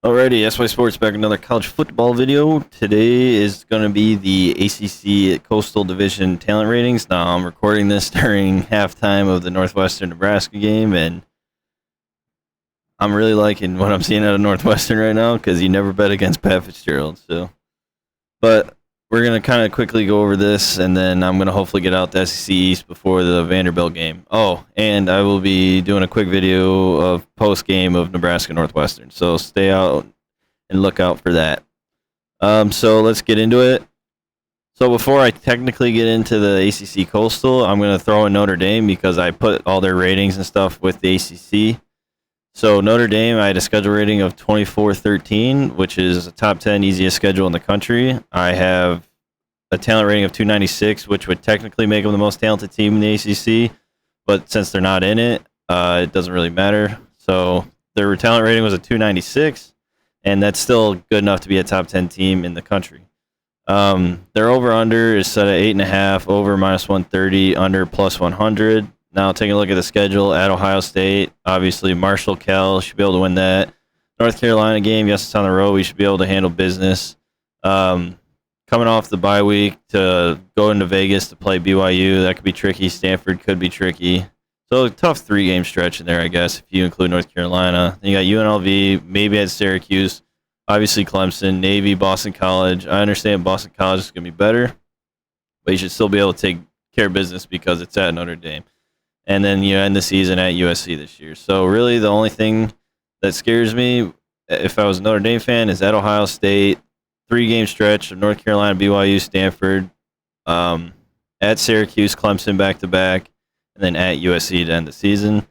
Alrighty, SY Sports back with another college football video. Today is going to be the ACC Coastal Division talent ratings. Now, I'm recording this during halftime of the Northwestern-Nebraska game, and I'm really liking what I'm seeing out of Northwestern right now because you never bet against Pat Fitzgerald. But we're going to kind of quickly go over this, and then I'm going to hopefully get out the SEC East before the Vanderbilt game. Oh, and I will be doing a quick video of post-game of Nebraska-Northwestern. So stay out and look out for that. So let's get into it. So before I technically get into the ACC Coastal, I'm going to throw in Notre Dame because I put all their ratings and stuff with the ACC. So Notre Dame, I had a schedule rating of 24-13, which is a top 10 easiest schedule in the country. I have a talent rating of 296, which would technically make them the most talented team in the ACC. But since they're not in it, it doesn't really matter. So their talent rating was a 296, and that's still good enough to be a top 10 team in the country. Their over-under is set at 8.5, over minus 130, under plus 100. Now, taking a look at the schedule at Ohio State, obviously Marshall, Cal should be able to win that. North Carolina game, yes, it's on the road. We should be able to handle business. Coming off the bye week to go into Vegas to play BYU, that could be tricky. Stanford could be tricky. So a tough three-game stretch in there, I guess, if you include North Carolina. Then you got UNLV, maybe at Syracuse, obviously Clemson, Navy, Boston College. I understand Boston College is going to be better, but you should still be able to take care of business because it's at Notre Dame. And then you end the season at USC this year. So really the only thing that scares me, if I was a Notre Dame fan, is at Ohio State, three-game stretch of North Carolina, BYU, Stanford, at Syracuse, Clemson back-to-back, and then at USC to end the season.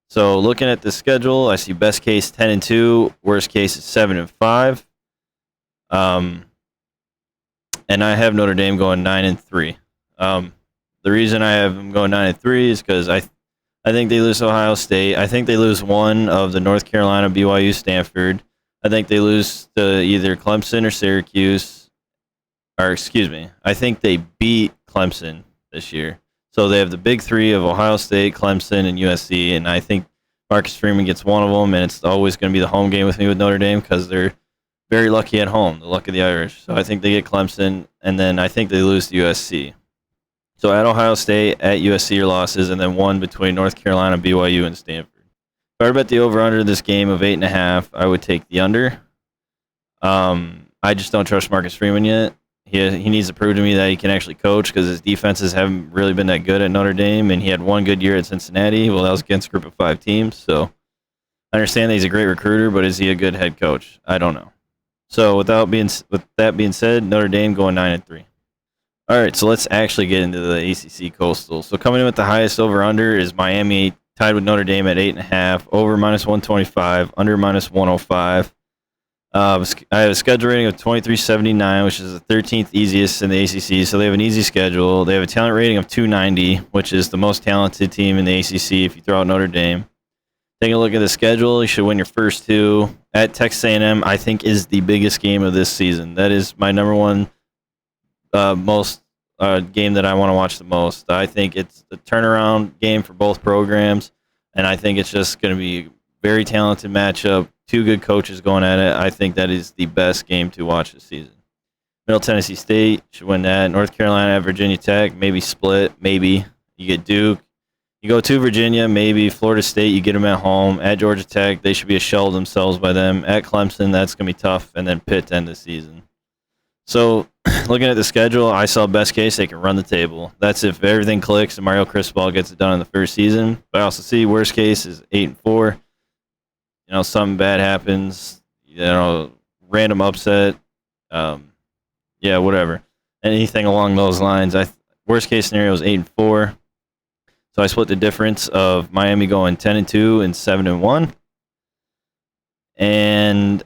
So looking at the schedule, I see best case 10-2, worst case is 7-5. And I have Notre Dame going 9-3. The reason I have them going 9-3 is because I think they lose to Ohio State. I think they lose one of the North Carolina, BYU, Stanford. I think they lose to either Clemson or Syracuse. Or excuse me, I think they beat Clemson this year. So they have the big three of Ohio State, Clemson, and USC, and I think Marcus Freeman gets one of them, and it's always going to be the home game with me with Notre Dame because they're very lucky at home, the luck of the Irish. So I think they get Clemson, and then I think they lose to USC. So at Ohio State, at USC are losses, and then one between North Carolina, BYU, and Stanford. If I were to bet the over-under this game of 8.5, I would take the under. I just don't trust Marcus Freeman yet. He needs to prove to me that he can actually coach because his defenses haven't really been that good at Notre Dame, and he had one good year at Cincinnati. Well, that was against a group of 5 teams. So I understand that he's a great recruiter, but is he a good head coach? I don't know. So with that being said, Notre Dame going 9-3. All right, so let's actually get into the ACC Coastal. So coming in with the highest over-under is Miami, tied with Notre Dame at 8.5, over minus 125, under minus 105. I have a schedule rating of 2379, which is the 13th easiest in the ACC, so they have an easy schedule. They have a talent rating of 290, which is the most talented team in the ACC if you throw out Notre Dame. Taking a look at the schedule, you should win your first 2. At Texas A&M, I think, is the biggest game of this season. That is my number one most game that I want to watch the most. I think it's a turnaround game for both programs, and I think it's just going to be a very talented matchup. 2 good coaches going at it. I think that is the best game to watch this season. Middle Tennessee State should win that. North Carolina at Virginia Tech, maybe split, maybe. You get Duke. You go to Virginia, maybe. Florida State, you get them at home. At Georgia Tech, they should be a shell of themselves by them. At Clemson, that's going to be tough. And then Pitt to end the season. So looking at the schedule, I saw best case they can run the table. That's if everything clicks and Mario Cristobal gets it done in the first season. But I also see worst case is 8-4. Something bad happens. Random upset. Whatever. Anything along those lines. Worst case scenario is 8-4. So I split the difference of Miami going 10-2 and 7-1. And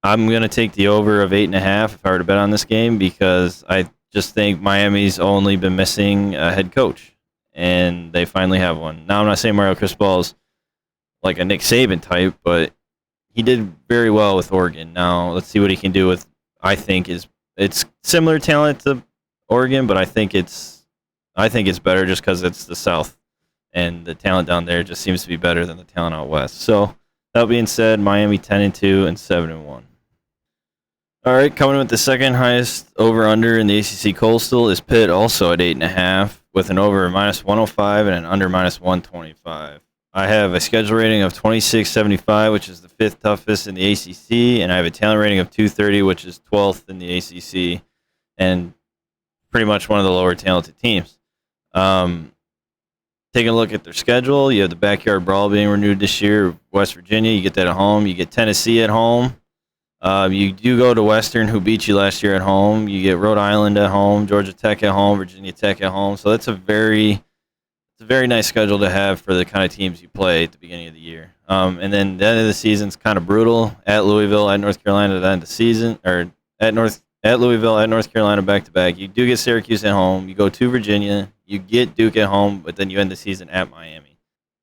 I'm going to take the over of 8.5 if I were to bet on this game because I just think Miami's only been missing a head coach, and they finally have one. Now, I'm not saying Mario Cristobal is like a Nick Saban type, but he did very well with Oregon. Now, let's see what he can do with, I think, it's similar talent to Oregon, but I think it's better just because it's the South, and the talent down there just seems to be better than the talent out west. So That being said, Miami 10-2 and 7-1. All right, coming in with the second highest over/under in the ACC Coastal is Pitt, also at 8.5, with an over -105 and an under -125. I have a schedule rating of 2675, which is the fifth toughest in the ACC, and I have a talent rating of 230, which is 12th in the ACC, and pretty much one of the lower talented teams. Taking a look at their schedule, you have the Backyard Brawl being renewed this year. West Virginia, you get that at home. You get Tennessee at home. You do go to Western, who beat you last year at home. You get Rhode Island at home, Georgia Tech at home, Virginia Tech at home. So that's a very nice schedule to have for the kind of teams you play at the beginning of the year. And then the end of the season's kind of brutal at Louisville, at North Carolina at the end of the season, or at Louisville, at North Carolina back to back. You do get Syracuse at home. You go to Virginia. You get Duke at home, but then you end the season at Miami.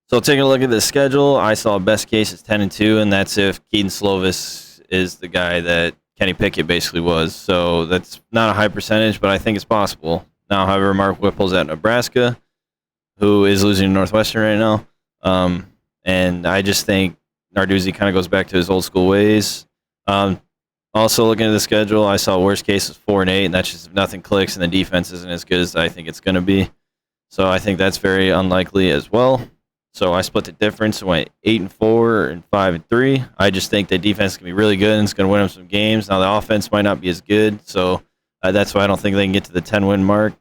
So taking a look at the schedule, I saw best case is 10-2, and that's if Keaton Slovis is the guy that Kenny Pickett basically was. So that's not a high percentage, but I think it's possible. Now, however, Mark Whipple's at Nebraska, who is losing to Northwestern right now. And I just think Narduzzi kind of goes back to his old school ways. Also, looking at the schedule, I saw worst case is 4-8, and that's just if nothing clicks and the defense isn't as good as I think it's going to be. So I think that's very unlikely as well. So I split the difference and went 8-4 and 5-3. I just think the defense is going to be really good and it's going to win them some games. Now, the offense might not be as good, so that's why I don't think they can get to the 10-win mark.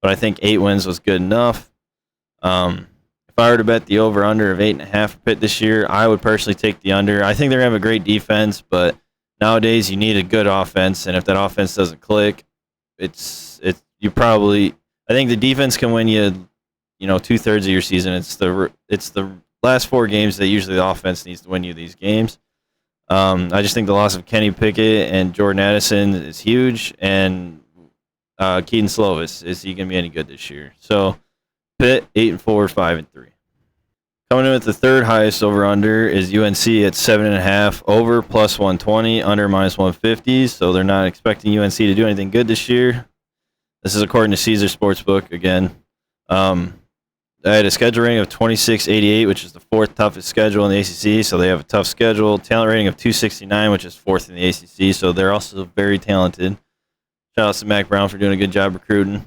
But I think 8 wins was good enough. If I were to bet the over-under of 8.5 for Pitt this year, I would personally take the under. I think they're going to have a great defense, but nowadays you need a good offense, and if that offense doesn't click, I think the defense can win you 2/3 of your season. It's the last 4 games that usually the offense needs to win you these games. I just think the loss of Kenny Pickett and Jordan Addison is huge, and Keaton Slovis, is he going to be any good this year? So Pitt 8-4, 5-3. Coming in with the third highest over/under is UNC at 7.5, over +120, under -150. So they're not expecting UNC to do anything good this year. This is according to Caesar Sportsbook again. I had a schedule rating of 2688, which is the 4th toughest schedule in the ACC. So they have a tough schedule. Talent rating of 269, which is 4th in the ACC. So they're also very talented. Shout out to Mac Brown for doing a good job recruiting.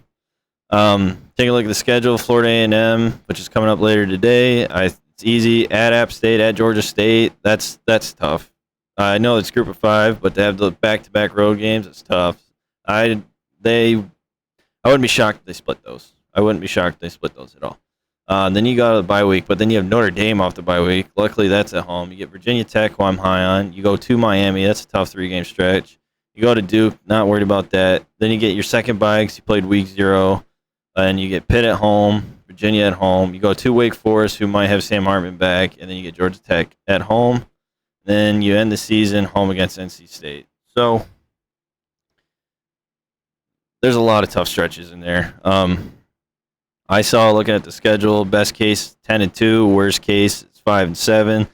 Taking a look at the schedule, Florida A&M, which is coming up later today. It's easy. At App State, at Georgia State. That's tough. I know it's group of 5, but to have the back-to-back road games, it's tough. I wouldn't be shocked if they split those. I wouldn't be shocked if they split those at all. Then you go to the bye week, but then you have Notre Dame off the bye week. Luckily, that's at home. You get Virginia Tech, who I'm high on. You go to Miami. That's a tough 3-game stretch. You go to Duke, not worried about that. Then you get your second bye because you played week 0. And you get Pitt at home, Virginia at home. You go to Wake Forest, who might have Sam Hartman back. And then you get Georgia Tech at home. Then you end the season home against NC State. So there's a lot of tough stretches in there. I saw, looking at the schedule, best case 10-2, worst case it's 5-7.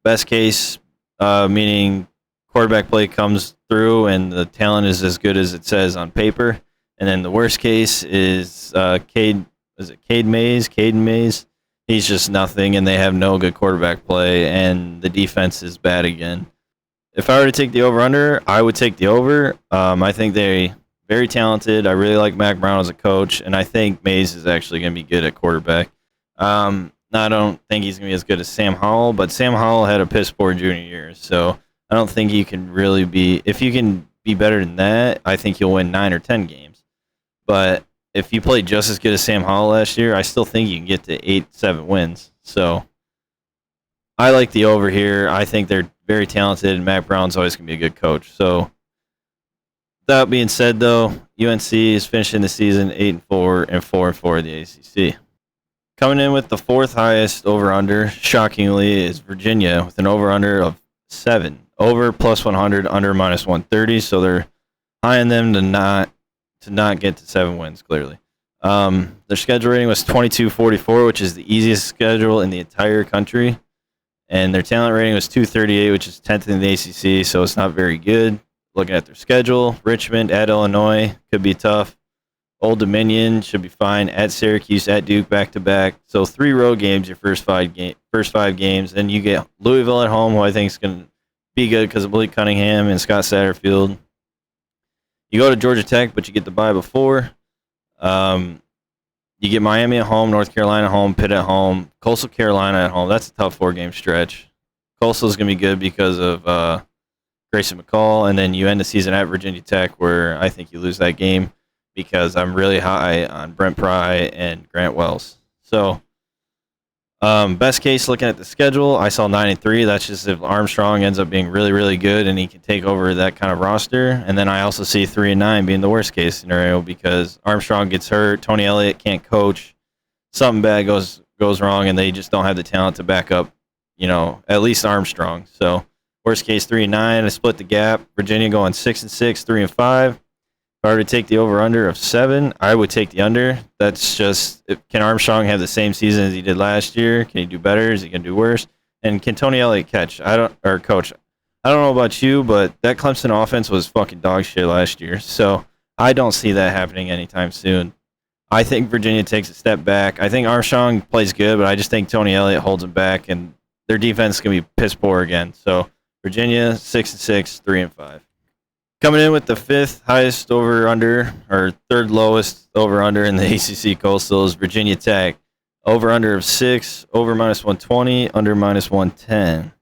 Best case meaning quarterback play comes through and the talent is as good as it says on paper. And then the worst case is Caden Mays? He's just nothing, and they have no good quarterback play, and the defense is bad again. If I were to take the over/under, I would take the over. I think they're very talented. I really like Mac Brown as a coach, and I think Mays is actually going to be good at quarterback. I don't think he's going to be as good as Sam Howell, but Sam Howell had a piss poor junior year, so I don't think you can really be – if you can be better than that, I think you'll win 9 or 10 games. But if you played just as good as Sam Howell last year, I still think you can get to 8-7 wins. So I like the over here. I think they're very talented, and Matt Brown's always going to be a good coach. So that being said, though, UNC is finishing the season 8-4 and 4-4 in the ACC. Coming in with the 4th highest over/under, shockingly, is Virginia with an over/under of 7. Over +100, under -130. So they're high on them to not get to 7 wins, clearly. Their schedule rating was 2244, which is the easiest schedule in the entire country. And their talent rating was 238, which is 10th in the ACC, so it's not very good. Looking at their schedule, Richmond at Illinois could be tough. Old Dominion should be fine. At Syracuse, at Duke, back to back. So 3 road games your first 5 games. Then you get Louisville at home, who I think is going to be good because of Malik Cunningham and Scott Satterfield. You go to Georgia Tech, but you get the bye before. You get Miami at home, North Carolina at home, Pitt at home, Coastal Carolina at home. That's a tough 4-game stretch. Coastal is going to be good because of Grayson McCall, and then you end the season at Virginia Tech, where I think you lose that game because I'm really high on Brent Pry and Grant Wells. So, best case, looking at the schedule, I saw 9-3. That's just if Armstrong ends up being really, really good and he can take over that kind of roster. And then I also see 3-9 being the worst case scenario because Armstrong gets hurt, Tony Elliott can't coach, something bad goes wrong, and they just don't have the talent to back up, at least Armstrong. So, worst case 3-9, I split the gap. Virginia going 6-6, 3-5. If I were to take the over/under of 7, I would take the under. That's just, can Armstrong have the same season as he did last year? Can he do better? Is he going to do worse? And can Tony Elliott coach? I don't know about you, but that Clemson offense was fucking dog shit last year. So I don't see that happening anytime soon. I think Virginia takes a step back. I think Armstrong plays good, but I just think Tony Elliott holds him back, and their defense is going to be piss poor again. So Virginia 6-6, 3-5. Coming in with the 5th highest over/under, or 3rd lowest over/under in the ACC Coastal is Virginia Tech. Over/under of 6, over -120, under -110.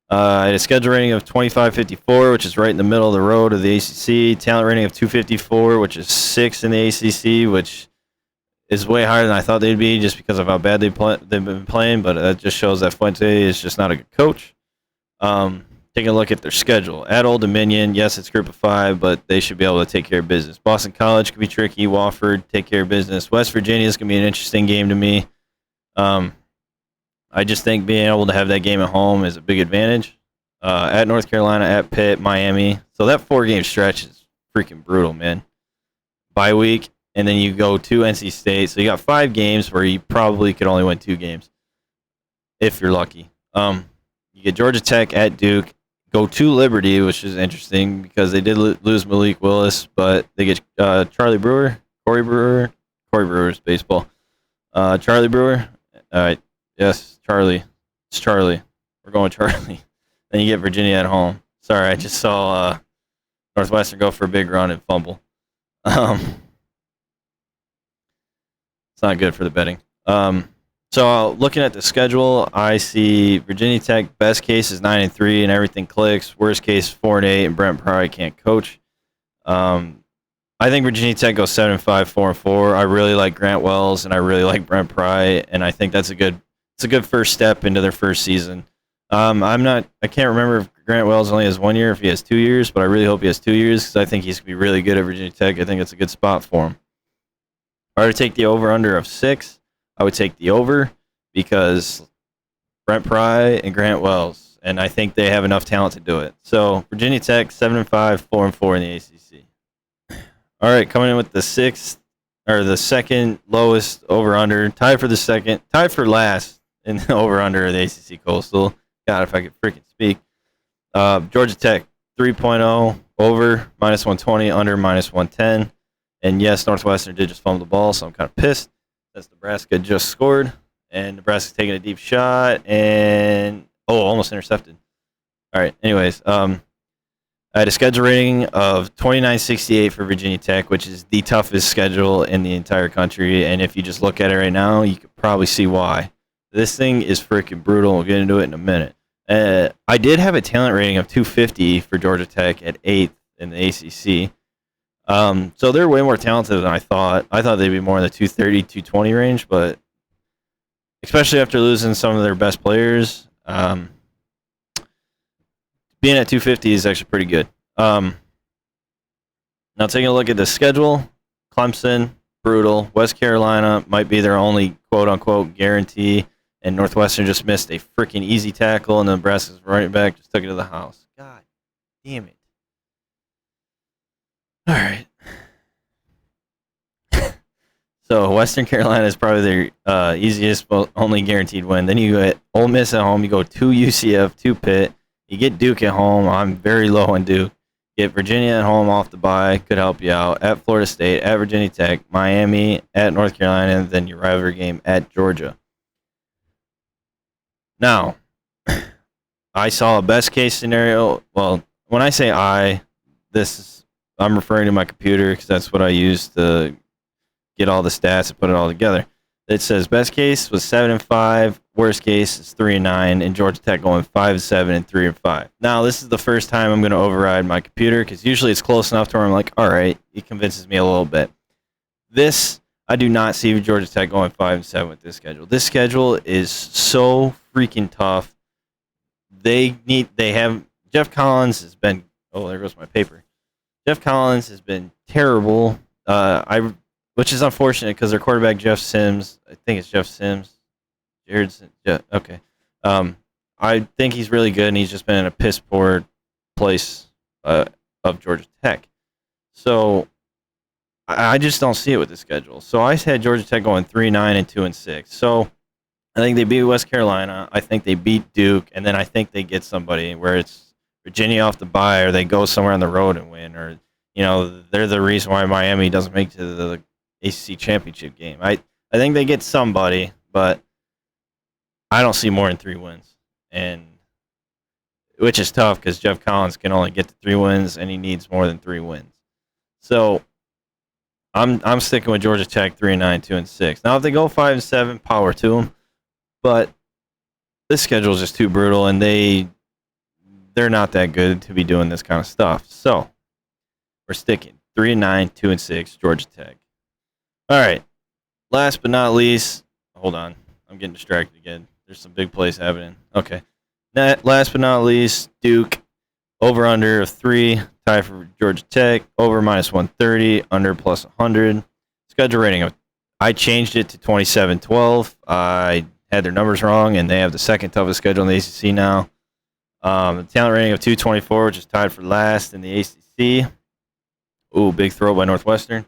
I had a schedule rating of 2554, which is right in the middle of the road of the ACC. Talent rating of 254, which is 6 in the ACC, which is way higher than I thought they'd be just because of how bad they've been playing. But that just shows that Fuente is just not a good coach. Taking a look at their schedule. At Old Dominion, yes, it's group of 5, but they should be able to take care of business. Boston College could be tricky. Wofford, take care of business. West Virginia is going to be an interesting game to me. I just think being able to have that game at home is a big advantage. At North Carolina, at Pitt, Miami. So that 4-game stretch is freaking brutal, man. Bye week, and then you go to NC State. So you got 5 games where you probably could only win 2 games if you're lucky. You get Georgia Tech at Duke. Go to Liberty, which is interesting because they did lose Malik Willis, but they get Corey Brewer's baseball. Charlie Brewer. All right. Yes, Charlie. It's Charlie. We're going Charlie. Then you get Virginia at home. Sorry, I just saw Northwestern go for a big run and fumble. It's not good for the betting. So looking at the schedule, I see Virginia Tech best case is 9-3 and everything clicks. Worst case 4-8 and Brent Pry can't coach. I think Virginia Tech goes 7-5, 4-4. I really like Grant Wells and I really like Brent Pry, and I think that's a good first step into their first season. I can't remember if Grant Wells only has 1 year, if he has 2 years, but I really hope he has 2 years because I think he's gonna be really good at Virginia Tech. I think it's a good spot for him. If I were to take the over/under of 6, I would take the over because Brent Pry and Grant Wells, and I think they have enough talent to do it. So Virginia Tech 7-5, 4-4 in the ACC. All right, coming in with the 2nd lowest over/under, tied for last in the over/under of the ACC Coastal. God, if I could freaking speak. Georgia Tech 3.0 over -120, under -110, and yes, Northwestern did just fumble the ball, so I'm kind of pissed. That's Nebraska just scored, and Nebraska's taking a deep shot, and almost intercepted. All right, anyways, I had a schedule rating of 2968 for Virginia Tech, which is the toughest schedule in the entire country, and if you just look at it right now, you could probably see why. This thing is freaking brutal. We'll get into it in a minute. I did have a talent rating of 250 for Georgia Tech at 8th in the ACC. So they're way more talented than I thought. I thought they'd be more in the 230, 220 range, but especially after losing some of their best players, being at 250 is actually pretty good. Now taking a look at the schedule, Clemson, brutal. West Carolina might be their only quote-unquote guarantee, and Northwestern just missed a freaking easy tackle, and Nebraska's running back just took it to the house. God damn it. All right. So Western Carolina is probably their easiest, only guaranteed win. Then you get Ole Miss at home. You go to UCF, to Pitt. You get Duke at home. I'm very low on Duke. Get Virginia at home off the bye, could help you out. At Florida State, at Virginia Tech, Miami, at North Carolina, and then your rivalry game at Georgia. Now, I saw a best case scenario. Well, when I say I'm referring to my computer because that's what I use to get all the stats and put it all together. It says best case was 7-5, worst case is 3-9, and Georgia Tech going 5-7 and 3-5. Now this is the first time I'm going to override my computer because usually it's close enough to where I'm like, all right, it convinces me a little bit. This I do not see Georgia Tech going 5-7 with this schedule. This schedule is so freaking tough. They have Jeff Collins has been. Oh, there goes my paper. Jeff Collins has been terrible. Which is unfortunate because their quarterback Jeff Sims, I think it's Jeff Sims, Jared Sims, yeah, okay. I think he's really good, and he's just been in a piss poor place of Georgia Tech. So I just don't see it with the schedule. So I had Georgia Tech going 3-9 and 2-6. So I think they beat West Carolina. I think they beat Duke, and then I think they get somebody where it's Virginia off the bye, or they go somewhere on the road and win, or they're the reason why Miami doesn't make it to the ACC championship game. I think they get somebody, but I don't see more than 3 wins, and which is tough because Jeff Collins can only get to 3 wins, and he needs more than 3 wins. So I'm sticking with Georgia Tech 3-9, 2-6. Now if they go 5-7, power to them, but this schedule is just too brutal, and they're not that good to be doing this kind of stuff. So we're sticking 3-9, 2-6, Georgia Tech. All right. Last but not least, hold on. I'm getting distracted again. There's some big plays happening. Okay. Last but not least, Duke. Over under of 3. Tie for Georgia Tech. Over -130. Under +100. Schedule rating. I changed it to 27-12. I had their numbers wrong, and they have the second toughest schedule in the ACC now. The talent rating of 224, which is tied for last in the ACC. Ooh, big throw by Northwestern.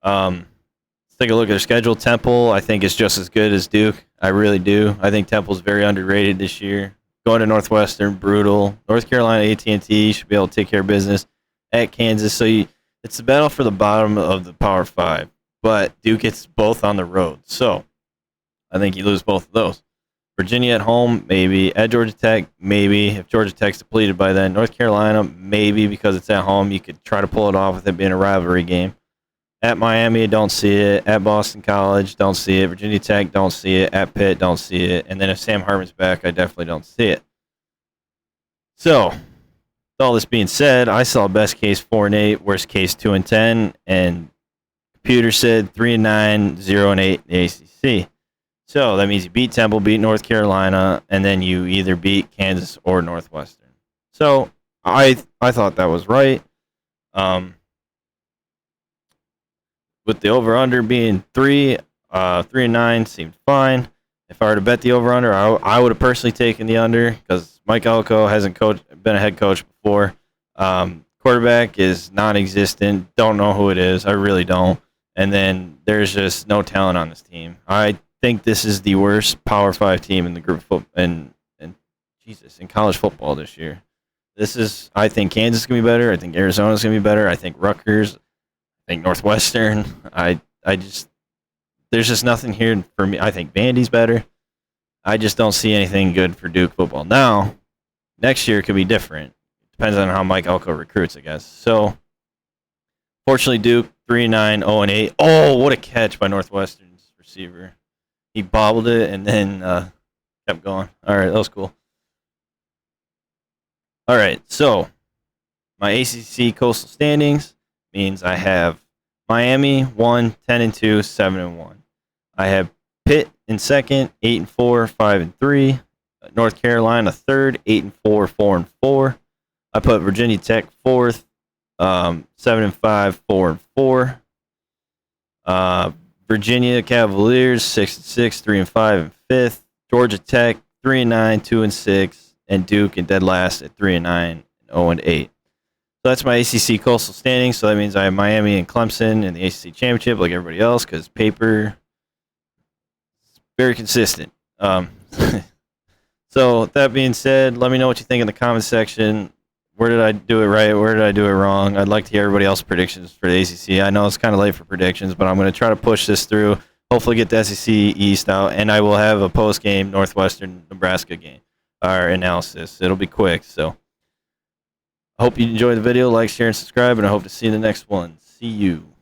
Let's take a look at their schedule. Temple, I think, is just as good as Duke. I really do. I think Temple's very underrated this year. Going to Northwestern, brutal. North Carolina, AT&T should be able to take care of business. At Kansas, so it's the battle for the bottom of the Power 5. But Duke gets both on the road. So I think you lose both of those. Virginia at home, maybe. At Georgia Tech, maybe. If Georgia Tech's depleted by then. North Carolina, maybe, because it's at home. You could try to pull it off with it being a rivalry game. At Miami, don't see it. At Boston College, don't see it. Virginia Tech, don't see it. At Pitt, don't see it. And then if Sam Hartman's back, I definitely don't see it. So, with all this being said, I saw best case 4-8, worst case 2-10, and computer said 3-9, 0-8 in the ACC. So that means you beat Temple, beat North Carolina, and then you either beat Kansas or Northwestern. So I thought that was right. With the over/under being 3-9 seemed fine. If I were to bet the over/under, I would have personally taken the under because Mike Elko hasn't been a head coach before. Quarterback is non-existent. Don't know who it is. I really don't. And then there's just no talent on this team. I think this is the worst Power 5 team in the group in college football this year. I think Kansas is going to be better. I think Arizona is going to be better. I think Rutgers. I think Northwestern. There's just nothing here for me. I think Vandy's better. I just don't see anything good for Duke football. Now, next year could be different. Depends on how Mike Elko recruits, I guess. So, fortunately, Duke 3-9, 0-8. Oh, what a catch by Northwestern's receiver. He bobbled it and then kept going. All right, that was cool. All right, so my ACC Coastal standings means I have Miami 1, 10-2, 7-1. I have Pitt in second, 8-4, 5-3. North Carolina third, 8-4, 4-4. I put Virginia Tech fourth, 7-5, 4-4. Virginia Cavaliers 6-6, 3-5, and fifth. Georgia Tech 3-9, 2-6, and Duke in dead last at 3-9, 0-8. So that's my ACC Coastal standings. So that means I have Miami and Clemson in the ACC championship, like everybody else, because paper is very consistent. So that being said, let me know what you think in the comment section. where did I do it right? Where did I do it wrong? I'd like to hear everybody else's predictions for the ACC. I know it's kind of late for predictions, but I'm going to try to push this through. Hopefully, get the SEC East out, and I will have a post-game Northwestern Nebraska game or analysis. It'll be quick, so I hope you enjoy the video. Like, share, and subscribe, and I hope to see you in the next one. See you.